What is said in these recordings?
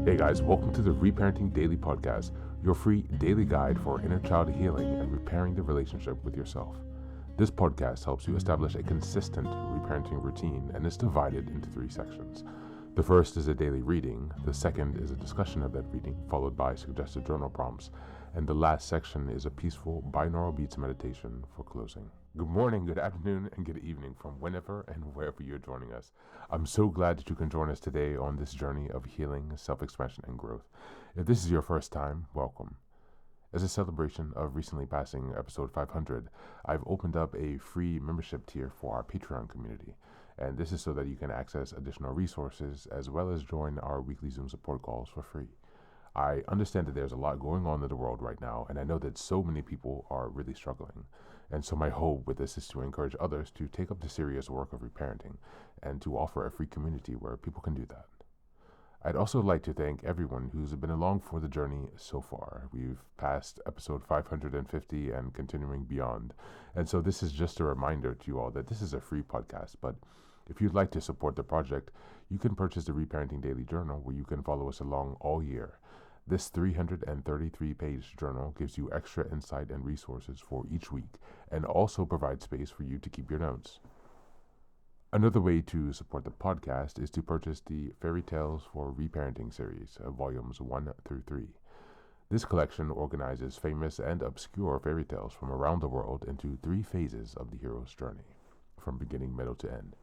Hey guys, welcome to the Reparenting Daily podcast, your free daily guide for inner child healing and repairing the relationship with yourself. This podcast helps you establish a consistent reparenting routine and is divided into 3 sections. The first is a daily reading, the second is a discussion of that reading, followed by suggested journal prompts, and the last section is a peaceful binaural beats meditation for closing. Good morning, good afternoon, and good evening from whenever and wherever you're joining us. I'm so glad that you can join us today on this journey of healing, self-expansion, and growth. If this is your first time, welcome. As a celebration of recently passing episode 500, I've opened up a free membership tier for our Patreon community. And this is so that you can access additional resources as well as join our weekly Zoom support calls for free. I understand that there's a lot going on in the world right now, and I know that so many people are really struggling. And so my hope with this is to encourage others to take up the serious work of reparenting and to offer a free community where people can do that. I'd also like to thank everyone who's been along for the journey so far. We've passed episode 550 and continuing beyond. And so this is just a reminder to you all that this is a free podcast, but if you'd like to support the project, you can purchase the Reparenting Daily Journal where you can follow us along all year. This 333-page journal gives you extra insight and resources for each week and also provides space for you to keep your notes. Another way to support the podcast is to purchase the Fairy Tales for Reparenting series, volumes 1 through 3. This collection organizes famous and obscure fairy tales from around the world into 3 phases of the hero's journey, from beginning, middle to end.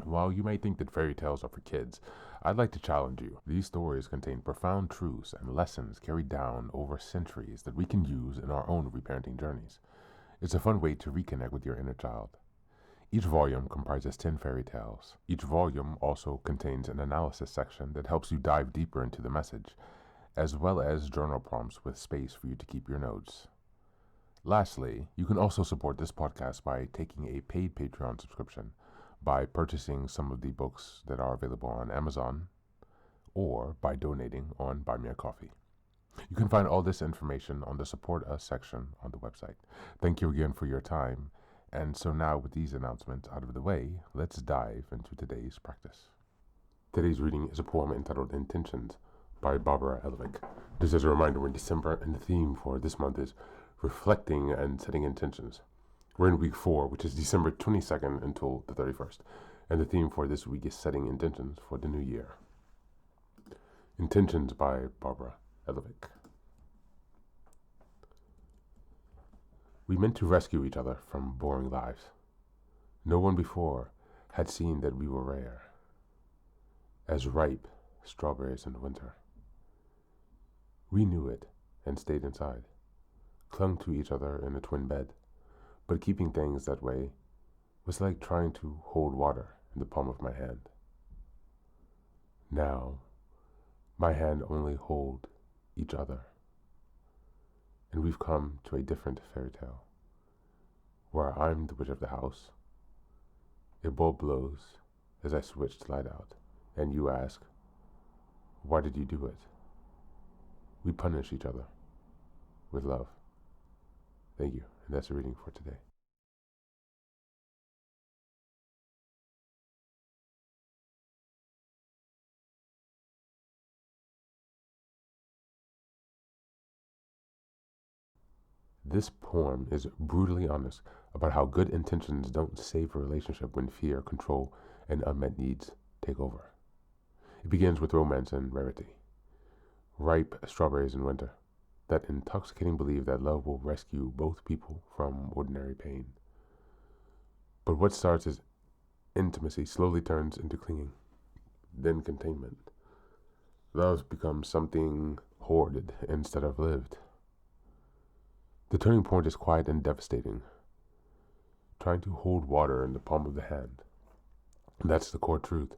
While you may think that fairy tales are for kids, I'd like to challenge you. These stories contain profound truths and lessons carried down over centuries that we can use in our own reparenting journeys. It's a fun way to reconnect with your inner child. Each volume comprises 10 fairy tales. Each volume also contains an analysis section that helps you dive deeper into the message, as well as journal prompts with space for you to keep your notes. Lastly, you can also support this podcast by taking a paid Patreon subscription, by purchasing some of the books that are available on Amazon, or by donating on Buy Me a Coffee. You can find all this information on the Support Us section on the website. Thank you again for your time. And so now with these announcements out of the way, let's dive into today's practice. Today's reading is a poem entitled Intentions by Barbara Elovic. Just as a reminder, we're in December and the theme for this month is reflecting and setting intentions. We're in week 4, which is December 22nd until the 31st. And the theme for this week is setting intentions for the new year. Intentions by Barbara Elovic. We meant to rescue each other from boring lives. No one before had seen that we were rare, as ripe strawberries in winter. We knew it and stayed inside, clung to each other in a twin bed, but keeping things that way was like trying to hold water in the palm of my hand. Now, my hand only holds each other. And we've come to a different fairy tale, where I'm the witch of the house. A bulb blows as I switch the light out, and you ask, why did you do it? We punish each other with love. Thank you, and that's the reading for today. This poem is brutally honest about how good intentions don't save a relationship when fear, control, and unmet needs take over. It begins with romance and rarity. Ripe strawberries in winter. That intoxicating belief that love will rescue both people from ordinary pain. But what starts as intimacy slowly turns into clinging, then containment. Love becomes something hoarded instead of lived. The turning point is quiet and devastating, trying to hold water in the palm of the hand. That's the core truth.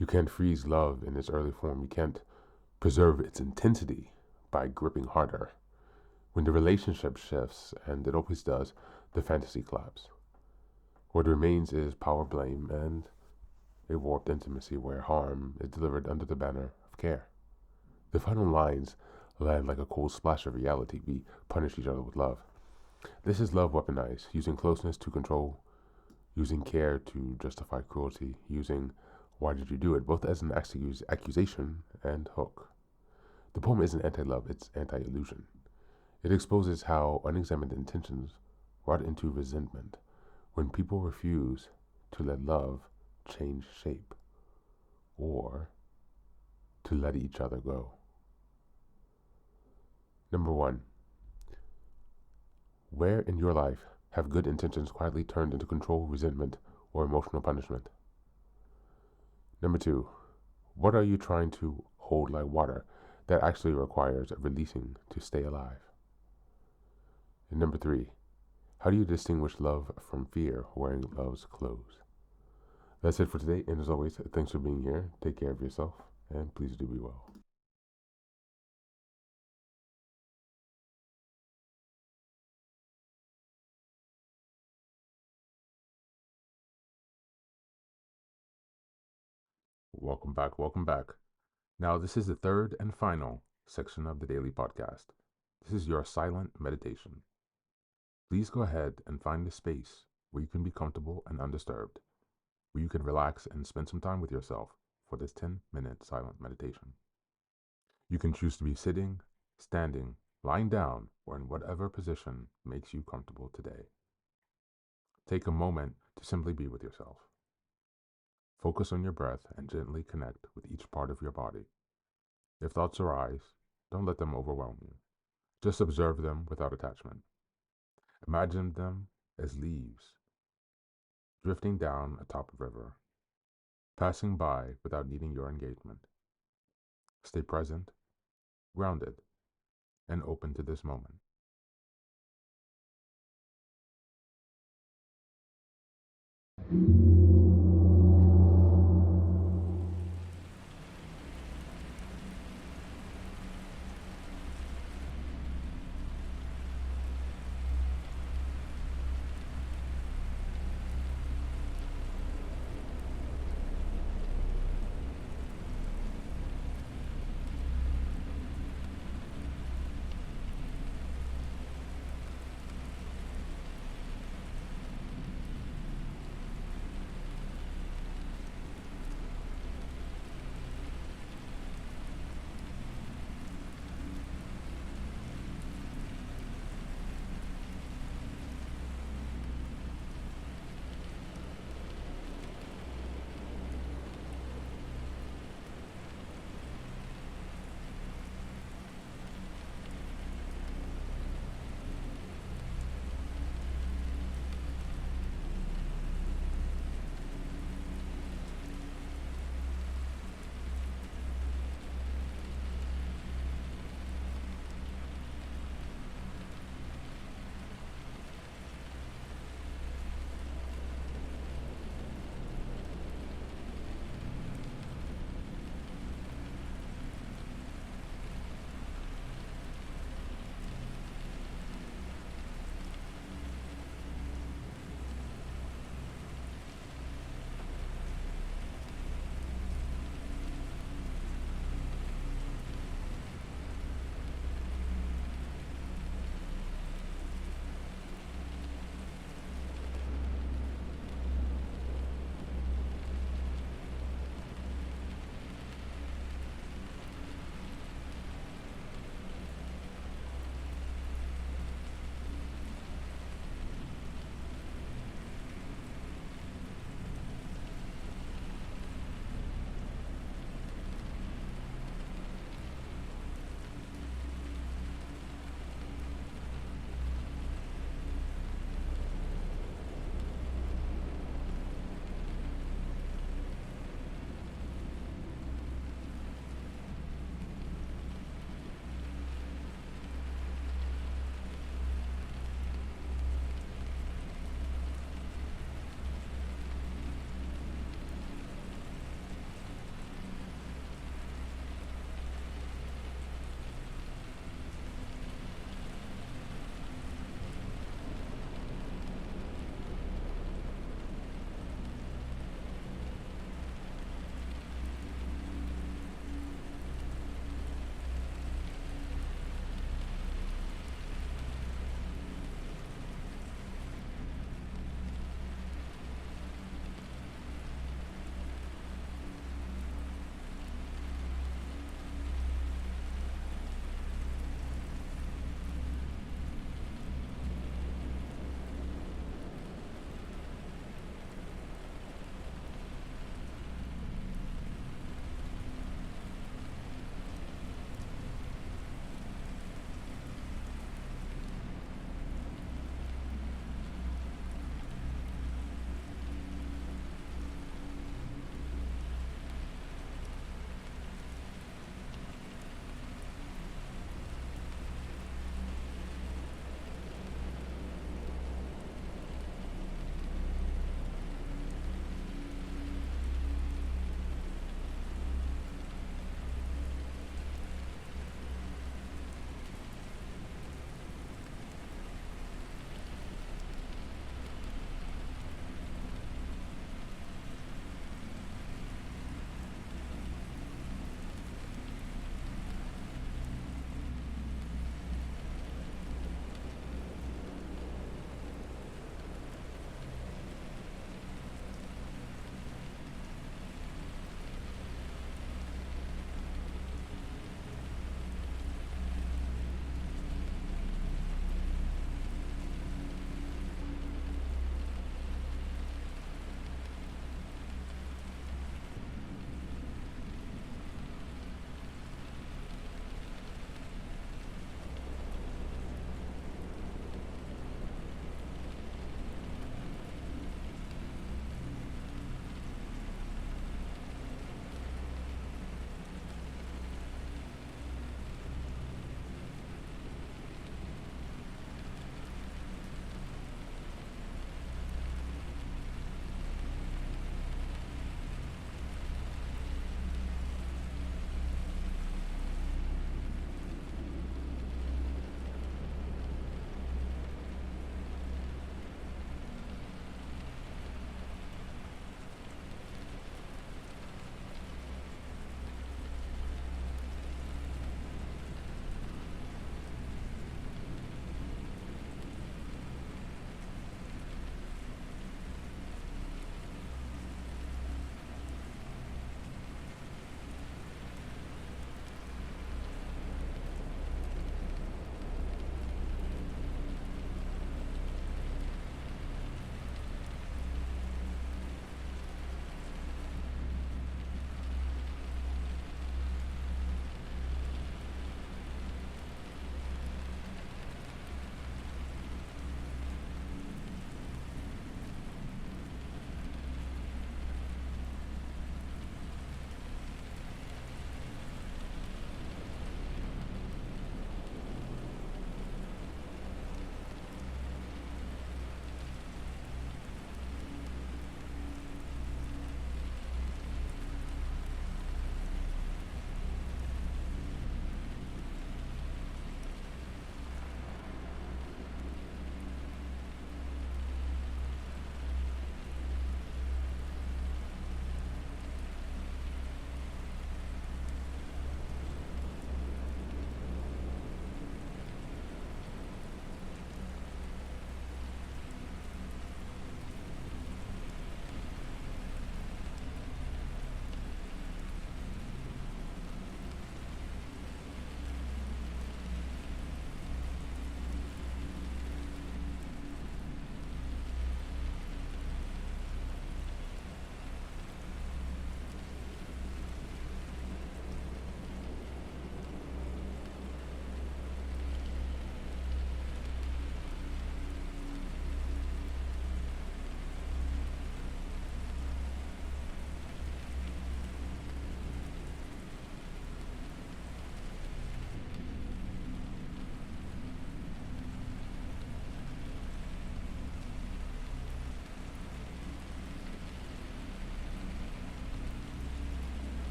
You can't freeze love in its early form. You can't preserve its intensity by gripping harder. When the relationship shifts, and it always does, the fantasy collapses. What remains is power, blame, and a warped intimacy where harm is delivered under the banner of care. The final lines land like a cold splash of reality. We punish each other with love. This is love weaponized, using closeness to control, using care to justify cruelty, using why did you do it, both as an accusation and hook. The poem isn't anti-love, it's anti-illusion. It exposes how unexamined intentions rot into resentment when people refuse to let love change shape or to let each other go. Number 1. Where in your life have good intentions quietly turned into control, resentment, or emotional punishment? Number 2. What are you trying to hold like water that actually requires releasing to stay alive? And number 3. How do you distinguish love from fear wearing love's clothes? That's it for today, and as always, thanks for being here. Take care of yourself, and please do be well. Welcome back, welcome back. Now, this is the third and final section of the daily podcast. This is your silent meditation. Please go ahead and find a space where you can be comfortable and undisturbed, where you can relax and spend some time with yourself for this 10-minute silent meditation. You can choose to be sitting, standing, lying down, or in whatever position makes you comfortable today. Take a moment to simply be with yourself. Focus on your breath and gently connect with each part of your body. If thoughts arise, don't let them overwhelm you. Just observe them without attachment. Imagine them as leaves drifting down atop a river, passing by without needing your engagement. Stay present, grounded, and open to this moment.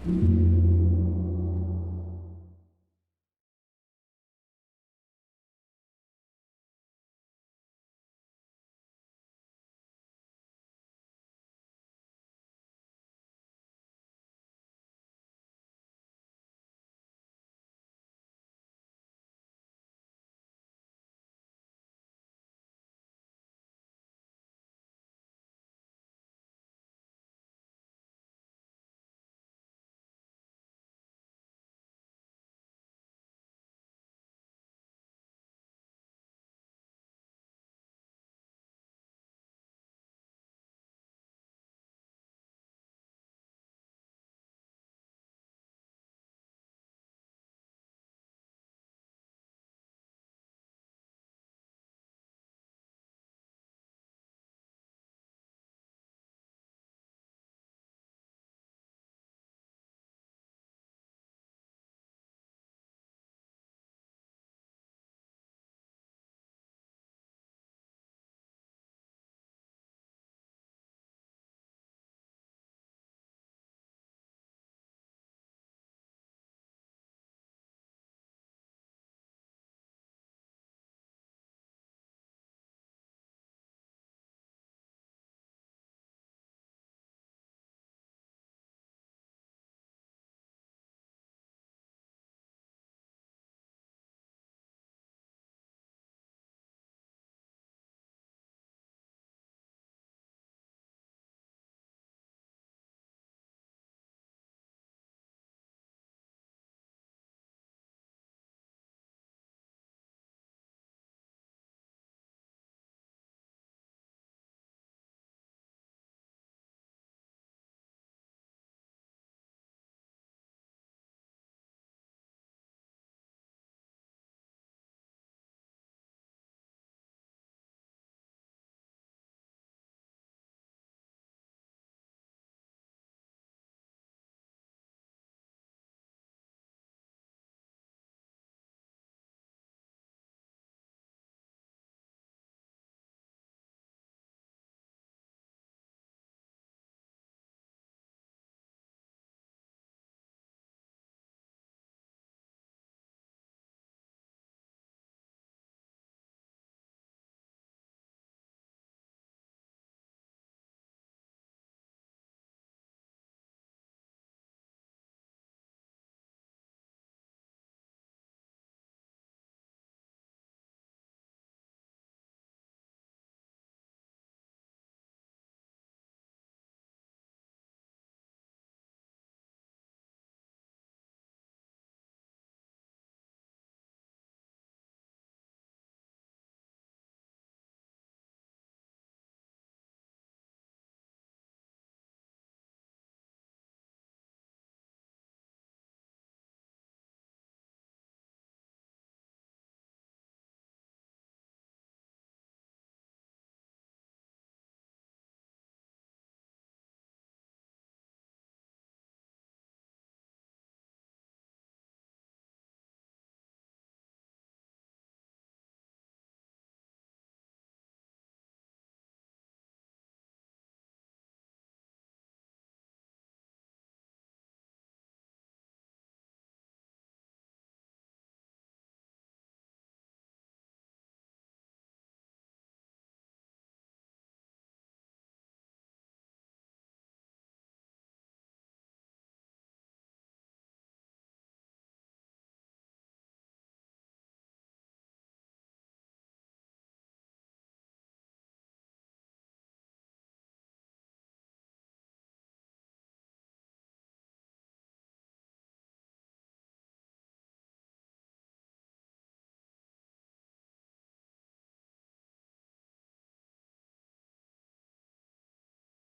day.